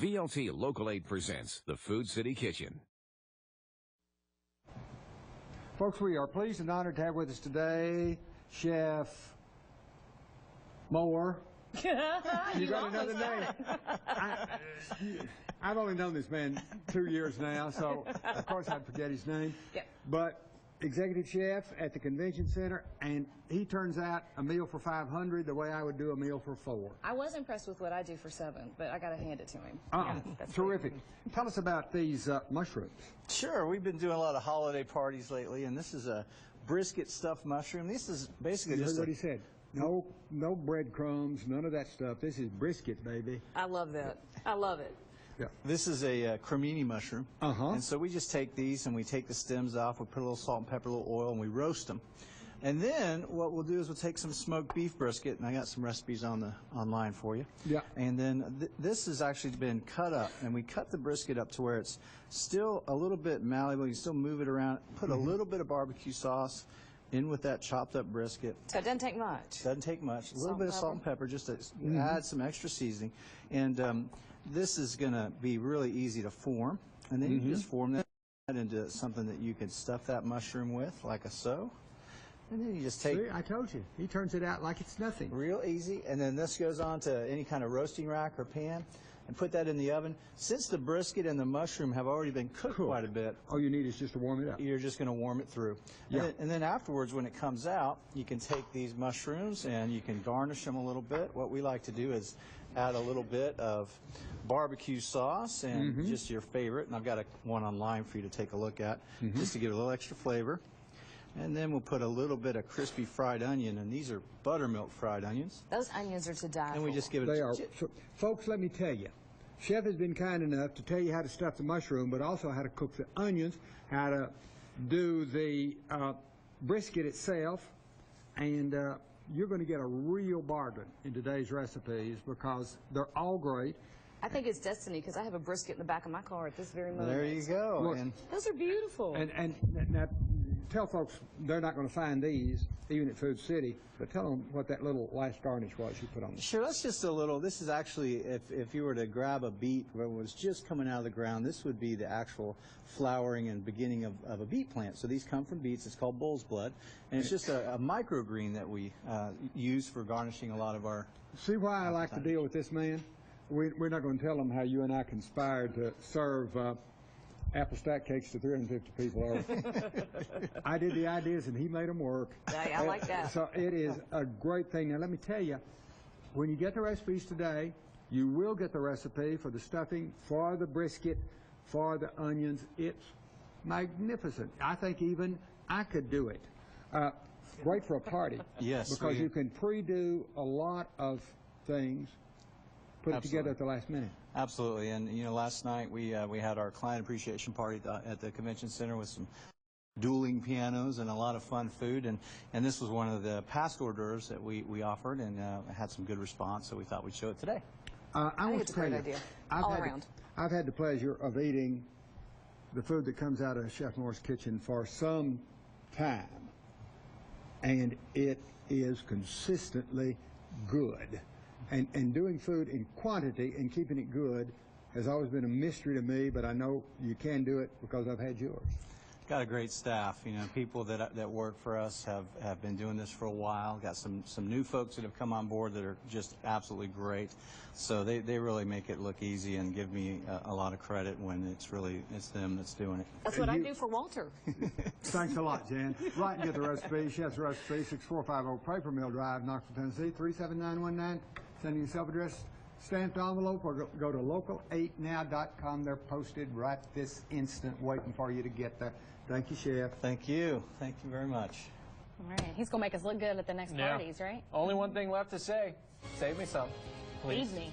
WVLT Local 8 presents the Food City Kitchen. Folks, we are pleased and honored to have with us today Chef Moore. You got another name. I've only known this man 2 years now, so of course I'd forget his name. Yep. But executive chef at the convention center, and he turns out a meal for 500 the way I would do a meal for 4. I was impressed with what I do for 7, but I got to hand it to him. That's Terrific. Tell us about these mushrooms. Sure. We've been doing a lot of holiday parties lately, and this is a brisket stuffed mushroom. This is basically You just heard what he said. No breadcrumbs, none of that stuff. This is brisket, baby. I love that. I love it. Yeah. This is a cremini mushroom. And so we just take these and we take the stems off, we put a little salt and pepper, a little oil, and we roast them. And then what we'll do is we'll take some smoked beef brisket, and I got some recipes online for you. Yeah. And then this has actually been cut up, and we cut the brisket up to where it's still a little bit malleable. You can still move it around. Put a little bit of barbecue sauce in with that chopped up brisket. So it doesn't take much. Doesn't take much. A little bit of salt and pepper just to add some extra seasoning. And this is going to be really easy to form. And then you can just form that into something that you can stuff that mushroom with, like a so. And then you just take... See, I told you. He turns it out like it's nothing. Real easy. And then this goes on to any kind of roasting rack or pan. And put that in the oven. Since the brisket and the mushroom have already been cooked quite a bit, all you need is just to warm it up. You're just going to warm it through. Yeah. And then afterwards, when it comes out, you can take these mushrooms and you can garnish them a little bit. What we like to do is add a little bit of barbecue sauce and just your favorite. And I've got one online for you to take a look at, just to give it a little extra flavor. And then we'll put a little bit of crispy fried onion, and these are buttermilk fried onions. Those onions are to die for. And we just give it They are. So, folks, let me tell you. Chef has been kind enough to tell you how to stuff the mushroom, but also how to cook the onions, how to do the brisket itself, and you're going to get a real bargain in today's recipes because they're all great. I think it's destiny because I have a brisket in the back of my car at this very moment. There you go. Look, and those are beautiful. And now, tell folks they're not going to find these even at Food City, but tell them what that little last garnish was you put on them. Sure, that's just a little. This is actually, if you were to grab a beet when it was just coming out of the ground, this would be the actual flowering and beginning of a beet plant. So these come from beets. It's called bull's blood, and it's just a microgreen that we use for garnishing a lot of our. See why I like to deal with this man? We're not going to tell them how you and I conspired to serve apple stack cakes to 350 people. I did the ideas and he made them work. I like that. So it is a great thing. Now let me tell you, when you get the recipes today, you will get the recipe for the stuffing, for the brisket, for the onions. It's magnificent. I think even I could do it. Great for a party. Yes. Because you can pre-do a lot of things. Put it together at the last minute. Absolutely, and you know, last night we had our client appreciation party at the convention center with some dueling pianos and a lot of fun food, and this was one of the past hors d'oeuvres that we offered, and had some good response, so we thought we'd show it today. I think it's a great idea. All around. I've had the pleasure of eating the food that comes out of Chef Moore's kitchen for some time, and it is consistently good. And doing food in quantity and keeping it good has always been a mystery to me, but I know you can do it because I've had yours. Got a great staff. You know, people that work for us have been doing this for a while. Got some new folks that have come on board that are just absolutely great. So they really make it look easy and give me a lot of credit when it's them that's doing it. That's what I do for Walter. Thanks a lot, Jan. Right, and get the recipe. Chef's recipe, 6450 Paper Mill Drive, Knoxville, Tennessee, 37919. Send you a self-addressed stamped envelope or go to local8now.com. They're posted right this instant, waiting for you to get there. Thank you, Chef. Thank you. Thank you very much. All right. He's going to make us look good at the next parties, right? Only one thing left to say. Save me some, please. Feed me.